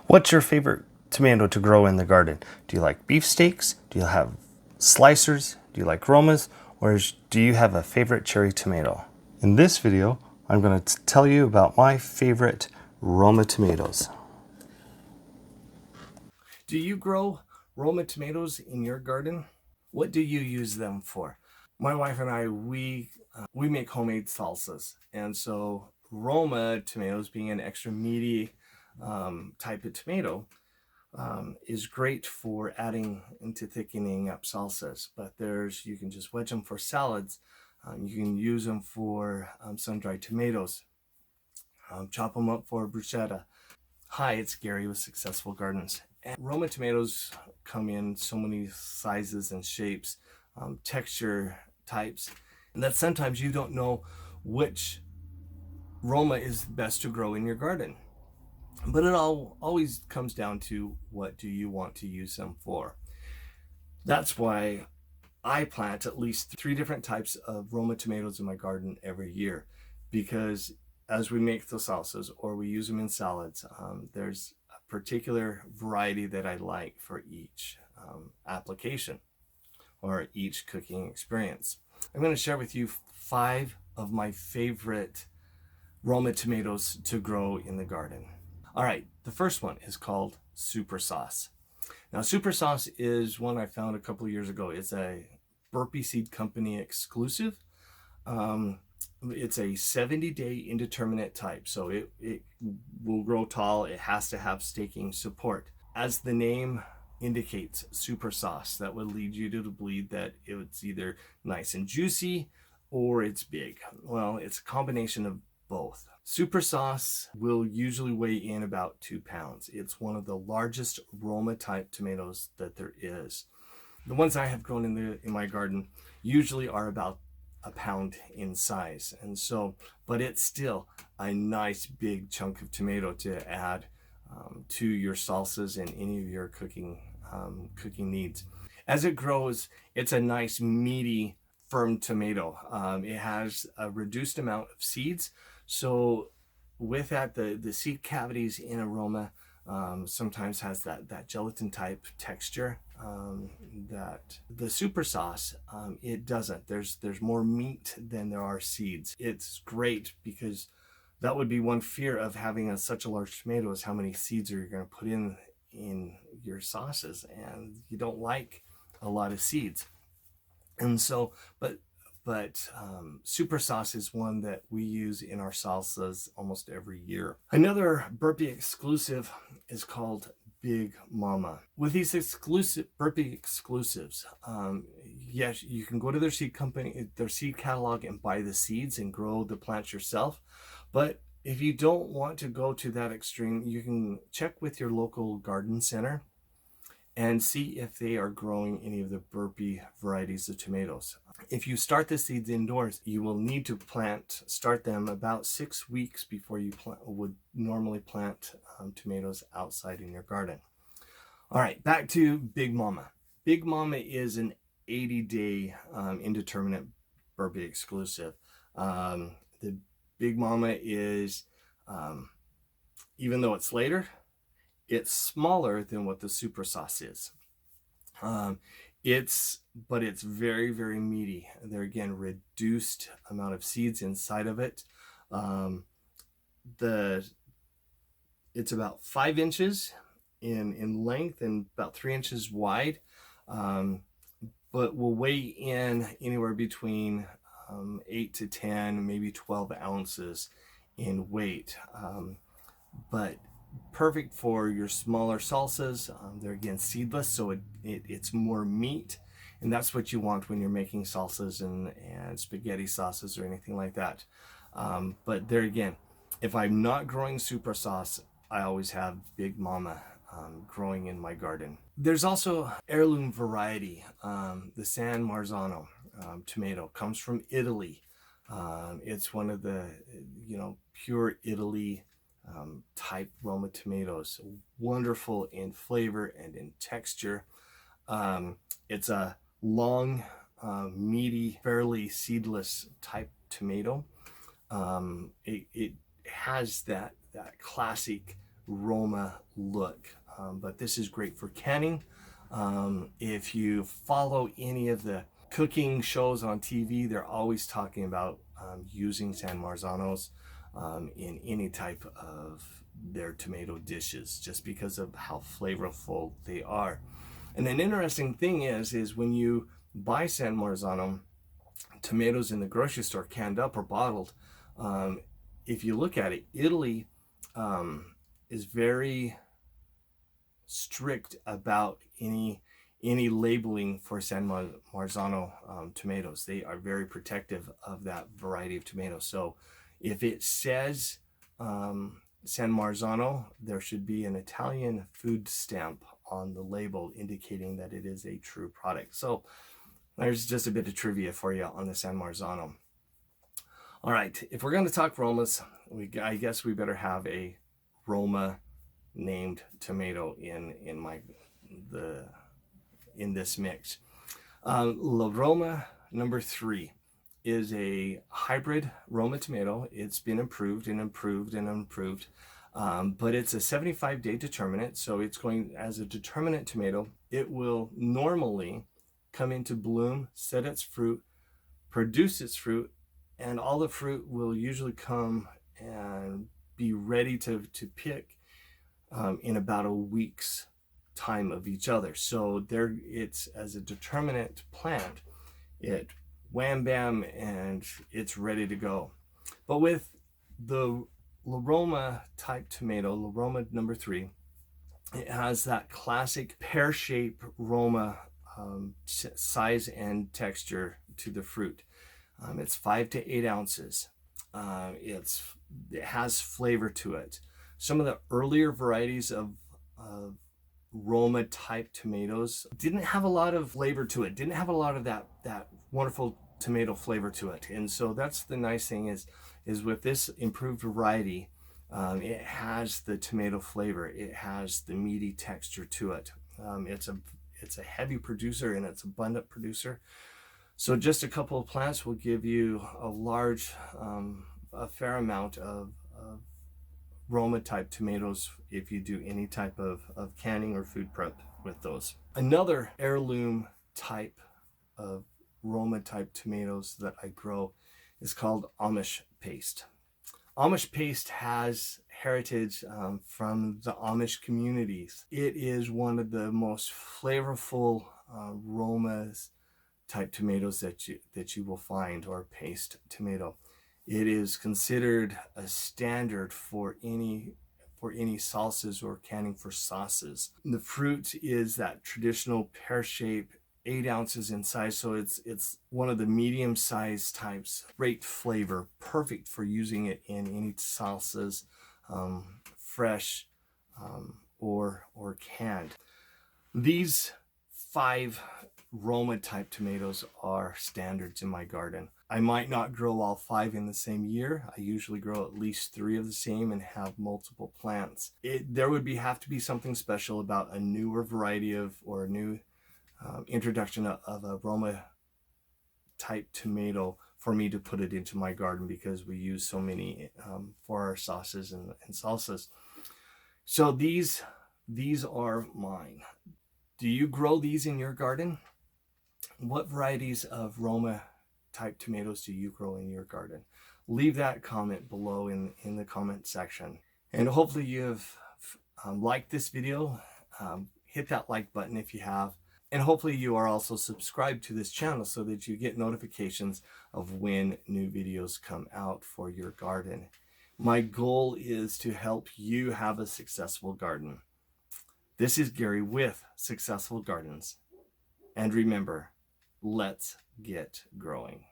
What's your favorite tomato to grow in the garden? Do you like beefsteaks? Do you have slicers? Do you like Romas? Or do you have a favorite cherry tomato? In this video, I'm going to tell you about my favorite Roma tomatoes. Do you grow Roma tomatoes in your garden? What do you use them for? My wife and I, we make homemade salsas. And so Roma tomatoes, being an extra meaty type of tomato, is great for adding into thickening up salsas. But you can just wedge them for salads. You can use them for sun-dried tomatoes. Chop them up for bruschetta. Hi, it's Gary with Successful Gardens. And Roma tomatoes come in so many sizes and shapes, texture types, and that sometimes you don't know which Roma is best to grow in your garden. But it always comes down to what do you want to use them for. That's why I plant at least 3 different types of Roma tomatoes in my garden every year, because as we make the salsas or we use them in salads, there's a particular variety that I like for each application or each cooking experience. I'm going to share with you 5 of my favorite Roma tomatoes to grow in the garden. All right, the first one is called Super Sauce. Now, Super Sauce is one I found a couple of years ago. It's a Burpee Seed Company exclusive. It's a 70-day indeterminate type, so it will grow tall. It has to have staking support. As the name indicates, Super Sauce, that would lead you to believe that it's either nice and juicy or it's big. Well, it's a combination of both. Super Sauce will usually weigh in about 2 pounds. It's one of the largest Roma type tomatoes that there is. The ones I have grown in my garden usually are about 1 pound in size, and so, but it's still a nice big chunk of tomato to add to your salsas and any of your cooking needs. As it grows, it's a nice meaty, firm tomato. It has a reduced amount of seeds, so with that, the seed cavities in a Roma sometimes has that gelatin type texture that the Super Sauce, it doesn't. There's more meat than there are seeds. It's great because that would be one fear of having such a large tomato, is how many seeds are you going to put in your sauces, and you don't like a lot of seeds. And so, but Super Sauce is one that we use in our salsas almost every year. Another Burpee exclusive is called Big Mama. With these Burpee exclusives, yes, you can go to their seed company, their seed catalog, and buy the seeds and grow the plants yourself. But if you don't want to go to that extreme, you can check with your local garden center and see if they are growing any of the Burpee varieties of tomatoes. If you start the seeds indoors, you will need to start them about 6 weeks before you would normally plant tomatoes outside in your garden. All right, back to Big Mama. Big Mama is an 80-day indeterminate Burpee exclusive. The Big Mama is, even though it's later, it's smaller than what the Super Sauce is. But it's very, very meaty. There again, reduced amount of seeds inside of it. It's about 5 inches in length and about 3 inches wide, but will weigh in anywhere between 8 to 10, maybe 12 ounces in weight. But perfect for your smaller salsas. They're again seedless, so it's more meat, and that's what you want when you're making salsas and spaghetti sauces or anything like that. But there again, if I'm not growing Super Sauce, I always have Big Mama growing in my garden. There's also heirloom variety. The San Marzano tomato comes from Italy. It's one of the pure Italy type Roma tomatoes, wonderful in flavor and in texture. It's a long, meaty, fairly seedless type tomato. It has that classic Roma look. But this is great for canning. If you follow any of the cooking shows on TV, they're always talking about using San Marzanos in any type of their tomato dishes, just because of how flavorful they are. And an interesting thing is when you buy San Marzano tomatoes in the grocery store, canned up or bottled, if you look at it, Italy is very strict about any labeling for San Marzano tomatoes. They are very protective of that variety of tomatoes. So if it says San Marzano, there should be an Italian food stamp on the label indicating that it is a true product. So there's just a bit of trivia for you on the San Marzano. All right, if we're going to talk Romas, I guess we better have a Roma named tomato in this mix. La Roma #3 is a hybrid Roma tomato. It's been improved and improved and improved, but it's a 75-day determinate. So it's going as a determinate tomato. It will normally come into bloom, set its fruit, produce its fruit, and all the fruit will usually come and be ready to pick in about a week's time of each other. So there, it's as a determinate plant, it wham bam and it's ready to go. But with the La Roma type tomato, La Roma #3, it has that classic pear-shaped Roma size and texture to the fruit. It's 5 to 8 ounces. It has flavor to it. Some of the earlier varieties of Roma type tomatoes didn't have a lot of flavor to it, didn't have a lot of that wonderful tomato flavor to it. And so that's the nice thing is with this improved variety, it has the tomato flavor, it has the meaty texture to it. It's a heavy producer and it's abundant producer. So just a couple of plants will give you a fair amount of Roma type tomatoes if you do any type of canning or food prep with those. Another heirloom type of Roma type tomatoes that I grow is called Amish Paste. Amish Paste has heritage from the Amish communities. It is one of the most flavorful Romas type tomatoes that you will find, or paste tomato. It is considered a standard for any salsas or canning for sauces. The fruit is that traditional pear-shaped, 8 ounces in size, so it's one of the medium-sized types. Great flavor, perfect for using it in any salsas, fresh or canned. These 5 Roma type tomatoes are standards in my garden. I might not grow all 5 in the same year. I usually grow at least 3 of the same and have multiple plants. There would have to be something special about a newer variety or a new introduction of a Roma type tomato for me to put it into my garden, because we use so many for our sauces and salsas. So these are mine. Do you grow these in your garden? What varieties of Roma type tomatoes do you grow in your garden? Leave that comment below in the comment section. And hopefully you've liked this video. Hit that like button if you have. And hopefully you are also subscribed to this channel so that you get notifications of when new videos come out for your garden. My goal is to help you have a successful garden. This is Gary with Successful Gardens. And remember, let's get growing.